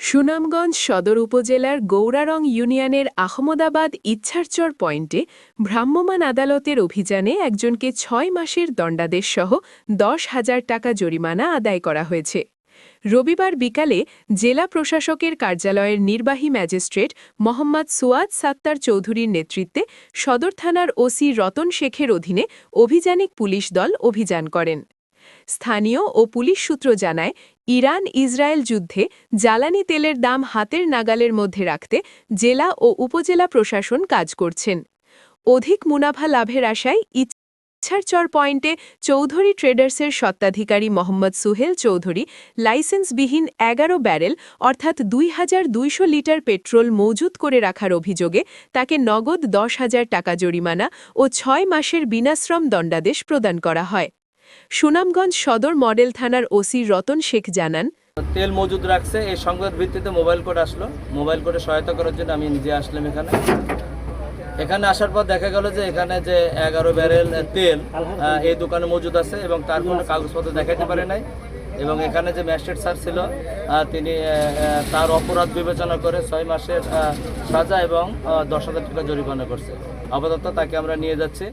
সুনামগঞ্জ সদর উপজেলার গৌরারং ইউনিয়নের আহমদাবাদ ইচ্ছারচর পয়েন্টে ভ্রাম্যমাণ আদালতের অভিযানে একজনকে ৬ মাসের দণ্ডাদেশসহ ১০,০০০ টাকা জরিমানা আদায় করা হয়েছে। রবিবার বিকালে জেলা প্রশাসকের কার্যালয়ের নির্বাহী ম্যাজিস্ট্রেট মোহাম্মদ সুয়াদ সাত্তার চৌধুরীর নেতৃত্বে সদর থানার ওসি রতন শেখের অধীনে অভিযানিক পুলিশ দল অভিযান করেন। স্থানীয় ও পুলিশ সূত্র জানায়, ইরান ইসরায়েল যুদ্ধে জ্বালানি তেলের দাম হাতের নাগালের মধ্যে রাখতে জেলা ও উপজেলা প্রশাসন কাজ করছেন। অধিক মুনাফা লাভের আশায় ইচ্ছারচর পয়েন্টে চৌধুরী ট্রেডার্সের স্বত্বাধিকারী মোহাম্মদ সুহেল চৌধুরী লাইসেন্সবিহীন ১১ ব্যারেল অর্থাৎ ২,২০০ লিটার পেট্রোল মজুত করে রাখার অভিযোগে তাকে নগদ ১০,০০০ টাকা জরিমানা ও ৬ মাসের বিনাশ্রম দণ্ডাদেশ প্রদান করা হয়। সুনামগঞ্জ সদর মডেল থানার ওসি রতন শেখ জানান, তেল মজুদ রাখছে এই সংবাদ ভিত্তিতে মোবাইল কোড আসলো। মোবাইল কোডে সহায়তা করার জন্য আমি নিজে আসলাম। এখানে আসার পর দেখা গেল যে এখানে যে ১১ ব্যারেল তেল এই দোকানে মজুদ আছে এবং তার কোনো কাগজপত্র দেখাতে পারে নাই। এবং এখানে যে ম্যাজিস্ট্রেট স্যার ছিল তিনি তার অপরাধ বিবেচনা করে ৬ মাসের সাজা এবং ১০,০০০ টাকা জরিমানা করছে। আপাতত তাকে আমরা নিয়ে যাচ্ছি।